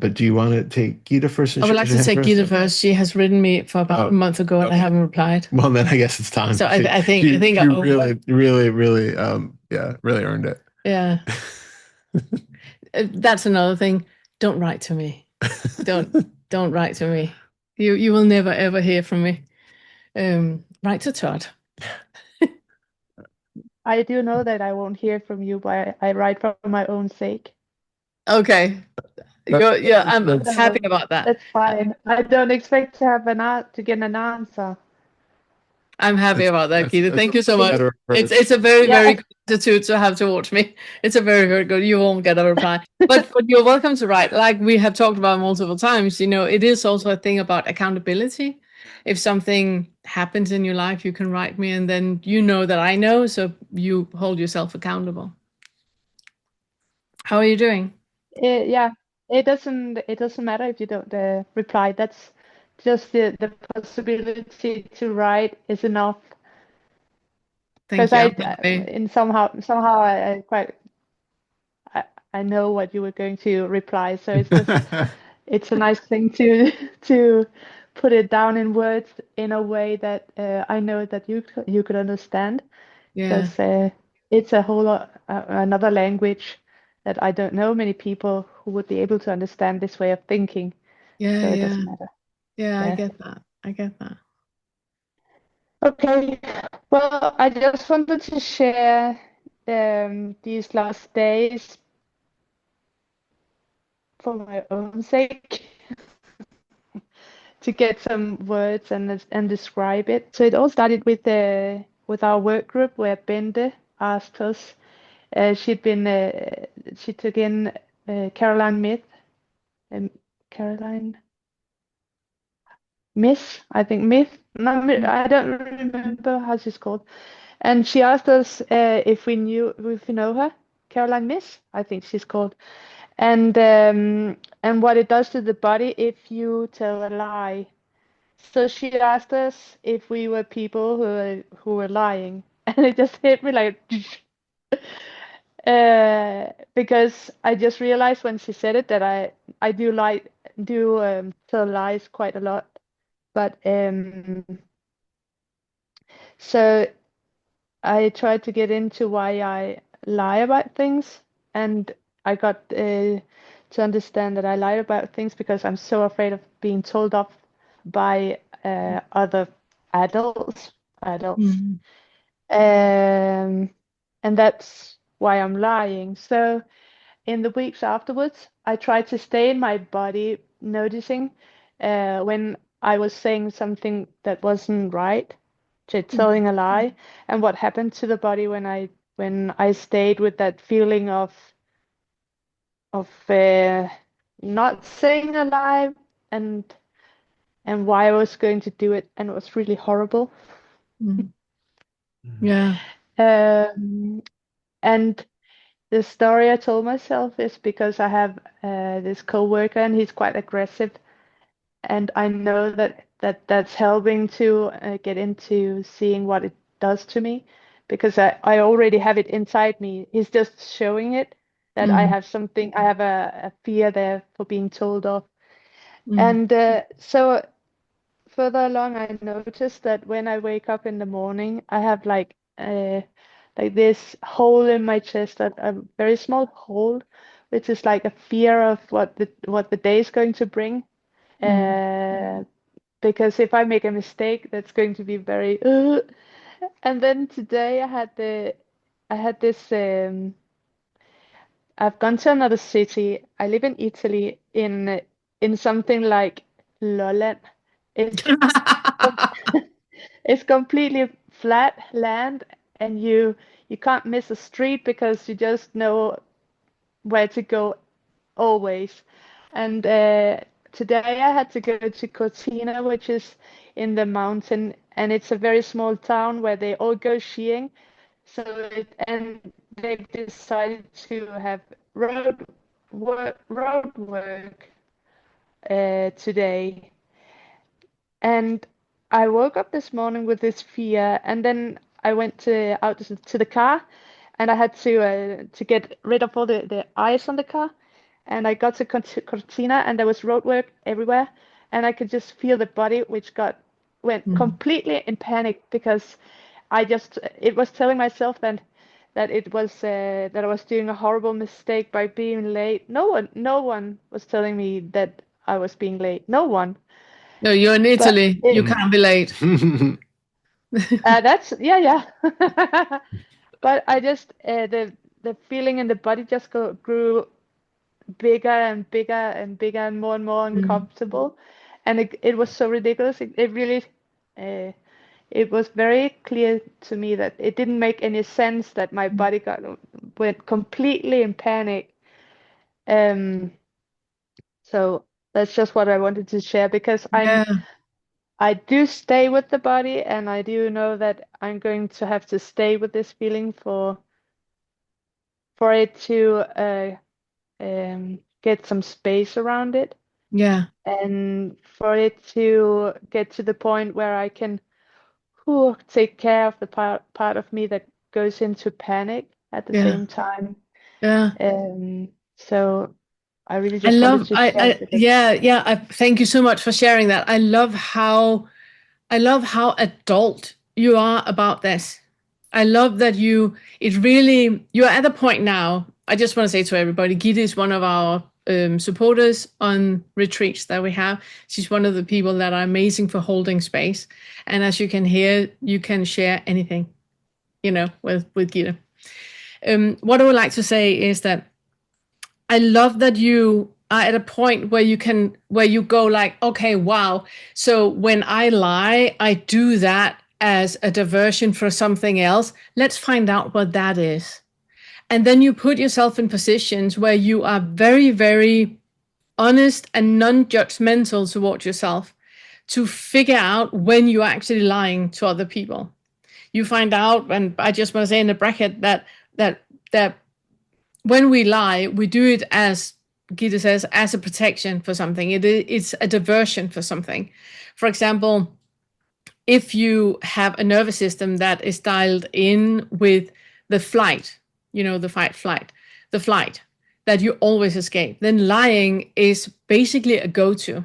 But do you want to take Gita first and I would like to share take first? Gita first. She has written me for about a Oh, month ago, and I okay. haven't replied. Well, then I guess it's time. So I think She oh, really, really, really, yeah, really earned it. yeah, that's another thing. Don't write to me. Don't write to me. You will never ever hear from me. Write to Todd. I do know that I won't hear from you, but I write for my own sake. Okay, That- you're I'm happy So about that. that's fine. I don't expect to have to get an answer. I'm happy about that, Gita. that's Thank a you so much much. better approach. It's a very very Yeah, good attitude to have towards me. It's a very very good. You won't get a reply, but you're welcome to write. Like we have talked about multiple times. It is also a thing about accountability. If something happens in your life, you can write me, and then you know that I know, so you hold yourself accountable. How are you doing? yeah. It doesn't matter if you don't reply. That's just the possibility to write is enough. Thank Because you. I I'm happy. in somehow I quite I, I know what you were going to reply. So it's a nice thing to to put it down in words in a way that I know that you could understand. Yeah, Because it's a whole lot, another language that I don't know many people who would be able to understand this way of thinking. yeah, So it yeah, doesn't matter. yeah. I Yeah. get that. I get that. Okay. Well, I just wanted to share these last days for my own sake to get some words and describe it. So it all started with our work group where Bente asked us. She'd been she took in Caroline Myth, um, Caroline Miss, I think Myth. No, I don't remember how she's called. And she asked us if we know her, Caroline Miss, I think she's called, and what it does to the body if you tell a lie. So she asked us if we were people who were lying, and it just hit me like because I just realized when she said it that I do tell lies quite a lot, but so I tried to get into why I lie about things, and I got to understand that I lie about things because I'm so afraid of being told off by other adults. Adults. Mhm. Um, and that's why I'm lying. So in the weeks afterwards, I tried to stay in my body, noticing when I was saying something that wasn't right, to telling a lie, and what happened to the body when I stayed with that feeling of not saying a lie and and why I was going to do it, and it was really horrible. Mhm. Yeah. Um, and the story I told myself is because I have this coworker and he's quite aggressive, and I know that's helping to get into seeing what it does to me because I already have it inside me. He's just showing it that I Mm, have something, I have a fear there for being told off. mm, And so further along, I noticed that when I wake up in the morning, I have like this hole in my chest, a very small hole, which is like a fear of what the day is going to bring. mm. Uh, because if I make a mistake, that's going to be very. And then today I had this. I've gone to another city. I live in Italy in something like Lolland. It's it's completely flat land, and you can't miss a street because you just know where to go always. And today I had to go to Cortina, which is in the mountain, and it's a very small town where they all go skiing. And they've decided to have road work today. And I woke up this morning with this fear, and then I went out to the car, and I had to get rid of all the ice on the car. and I got to Cortina, and there was roadwork everywhere, and I could just feel the body, which went completely in panic because it was telling myself that it was that I was doing a horrible mistake by being late. No one was telling me that I was being late. No one. No, you're in But Italy. You can't be late. that's yeah. But I just the feeling in the body just grew bigger and bigger and bigger and more uncomfortable, and it was so ridiculous. It really it was very clear to me that it didn't make any sense that my body went completely in panic. Um, so that's just what I wanted to share because Yeah, I do stay with the body, and I do know that I'm going to have to stay with this feeling for it to get some space around it, yeah, and for it to get to the point where I can take care of the part of me that goes into panic at the yeah, same time. yeah. So I really I just wanted love, to share it because yeah. Thank you so much for sharing that. I love how adult you are about this. I love that you're at a point now. I just want to say to everybody, Gita is one of our supporters on retreats that we have. She's one of the people that are amazing for holding space. And as you can hear, you can share anything, with Gita. What I would like to say is that I love that you are at a point where you go like, okay, wow. So when I lie, I do that as a diversion for something else. Let's find out what that is. And then you put yourself in positions where you are very, very honest and non-judgmental towards yourself to figure out when you're actually lying to other people. You find out, and I just want to say in the bracket that when we lie, we do it as Gita says, as a protection for something. It's a diversion for something. For example, if you have a nervous system that is dialed in with the flight, the fight, flight, the flight that you always escape, then lying is basically a go-to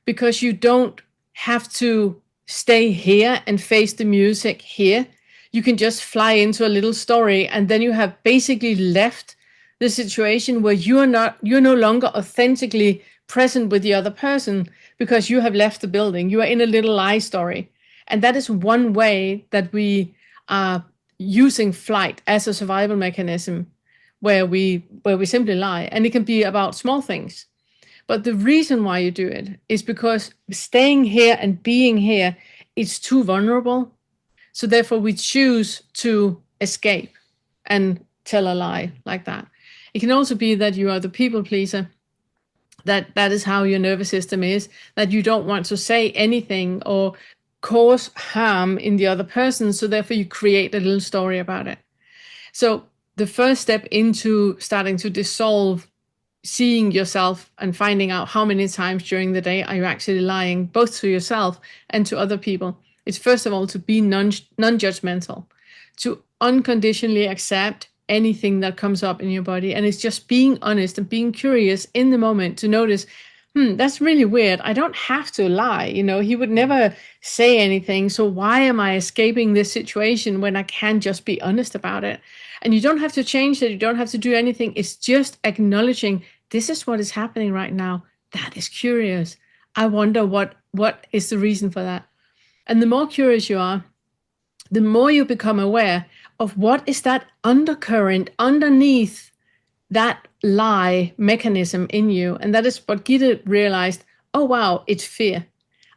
because you don't have to stay here and face the music here. You can just fly into a little story, and then you have basically left the situation where you're no longer authentically present with the other person because you have left the building. You are in a little lie story. And that is one way that we are using flight as a survival mechanism where we simply lie. And it can be about small things. But the reason why you do it is because staying here and being here is too vulnerable. So therefore we choose to escape and tell a lie like that. It can also be that you are the people pleaser, that is how your nervous system is, that you don't want to say anything or cause harm in the other person, so therefore you create a little story about it. So the first step into starting to dissolve seeing yourself and finding out how many times during the day are you actually lying, both to yourself and to other people, is first of all to be non-judgmental, to unconditionally accept anything that comes up in your body. And it's just being honest and being curious in the moment to notice, that's really weird. I don't have to lie. He would never say anything. So why am I escaping this situation when I can just be honest about it? And you don't have to change it. You don't have to do anything. It's just acknowledging this is what is happening right now. That is curious. I wonder what is the reason for that. And the more curious you are, the more you become aware of what is that undercurrent underneath that lie mechanism in you. And that is what Gita realized. Oh, wow, it's fear.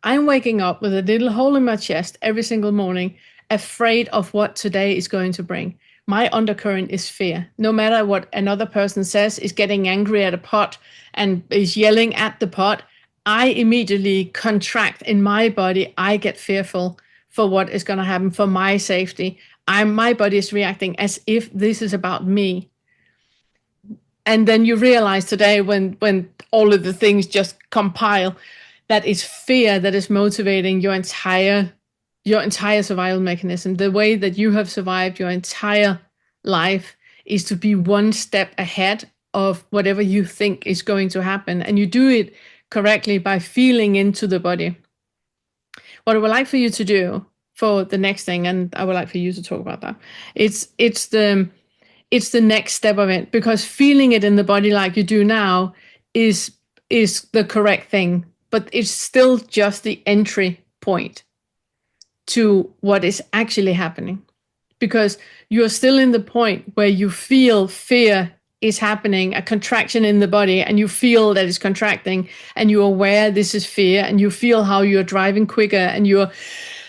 I'm waking up with a little hole in my chest every single morning, afraid of what today is going to bring. My undercurrent is fear. No matter what another person says, is getting angry at a pot and is yelling at the pot, I immediately contract in my body. I get fearful for what is going to happen for my safety. My body is reacting as if this is about me. And then you realize today when all of the things just compile, that it's fear that is motivating your entire survival mechanism. The way that you have survived your entire life is to be one step ahead of whatever you think is going to happen. And you do it correctly by feeling into the body. What I would like for you to do for the next thing, and I would like for you to talk about that, it's the next step of it, because feeling it in the body like you do now is the correct thing, but it's still just the entry point to what is actually happening, because you're still in the point where you feel fear is happening, a contraction in the body, and you feel that it's contracting, and you're aware this is fear, and you feel how you're driving quicker, and you're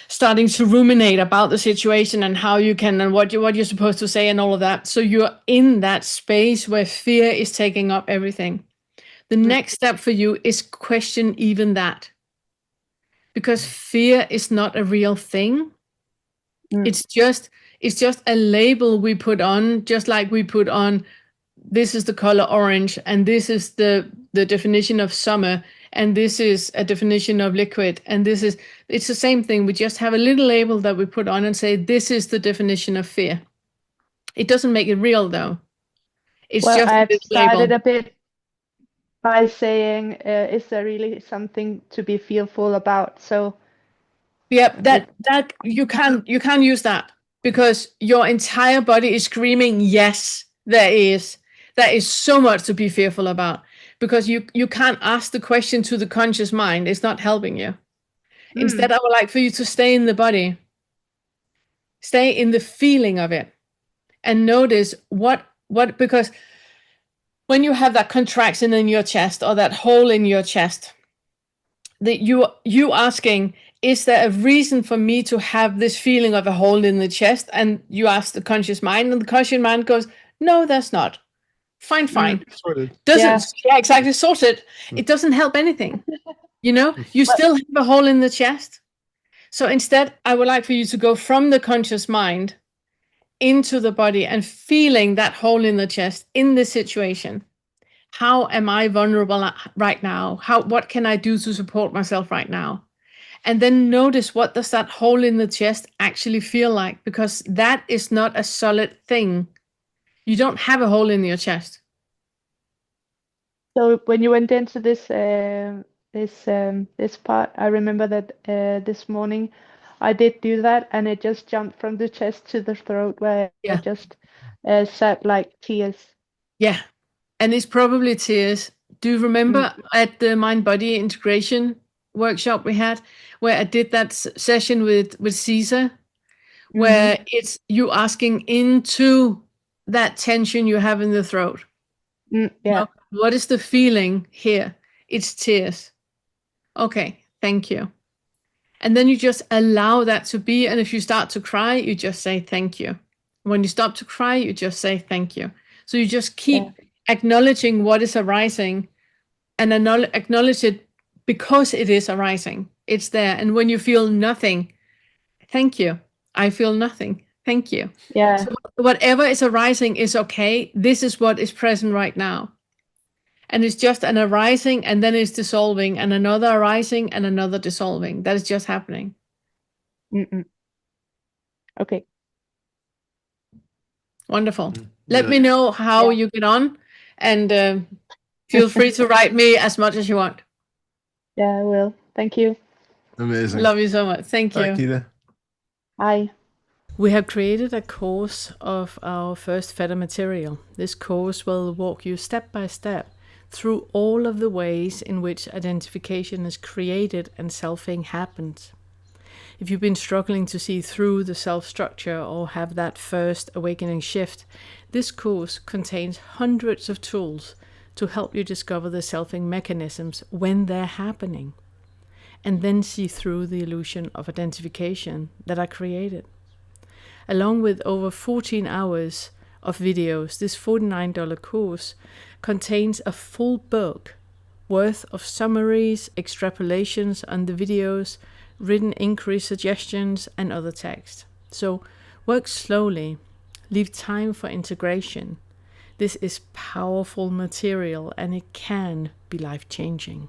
starting to ruminate about the situation and how you can, and what you're supposed to say and all of that. So you're in that space where fear is taking up everything. The next step for you is question even that, because fear is not a real thing. It's just a label we put on, just like we put on, this is the color orange, and this is the definition of summer, and this is a definition of liquid, and it's the same thing. We just have a little label that we put on and say, this is the definition of fear. It doesn't make it real, though. It's Well, just I've a started label. a bit by saying, is there really something to be fearful about? So Yeah, that you can't use that, because your entire body is screaming, yes, there is so much to be fearful about, because you can't ask the question to the conscious mind. It's not helping you. Instead, I would like for you to stay in the body, stay in the feeling of it, and notice what, because when you have that contraction in your chest, or that hole in your chest, that you asking, is there a reason for me to have this feeling of a hole in the chest? And you ask the conscious mind, and the conscious mind goes, no, there's not. Fine. Sorted. Doesn't, yeah, exactly, sorted. It doesn't help anything. You still have a hole in the chest. So instead, I would like for you to go from the conscious mind into the body and feeling that hole in the chest in this situation. How am I vulnerable right now? What can I do to support myself right now? And then notice, what does that hole in the chest actually feel like? Because that is not a solid thing. You don't have a hole in your chest. So when you went into this part, I remember that this morning I did do that, and it just jumped from the chest to the throat, where it just sat like tears. Yeah, and it's probably tears. Do you remember at the mind-body integration workshop we had, where I did that session with Caesar, where it's you asking into that tension you have in the throat? Yeah. What is the feeling here? It's tears. Okay, thank you. And then you just allow that to be. And if you start to cry, you just say thank you. When you stop to cry, you just say thank you. So you just keep acknowledging what is arising, and acknowledge it because it is arising. It's there. And when you feel nothing, thank you. I feel nothing. Thank you. Yeah. So whatever is arising is okay. This is what is present right now. And it's just an arising, and then it's dissolving, and another arising, and another dissolving. That is just happening. Okay. Wonderful. Let me know how you get on, and feel free to write me as much as you want. Yeah, I will. Thank you. Amazing. Love you so much. Thank you. Bye, Gita. Bye. We have created a course of our first Fetter material. This course will walk you step by step through all of the ways in which identification is created and selfing happens. If you've been struggling to see through the self-structure or have that first awakening shift, this course contains hundreds of tools to help you discover the selfing mechanisms when they're happening, and then see through the illusion of identification that are created. Along with over 14 hours of videos, this $49 course contains a full book worth of summaries, extrapolations on the videos, written inquiry suggestions, and other text. So work slowly, leave time for integration. This is powerful material, and it can be life-changing.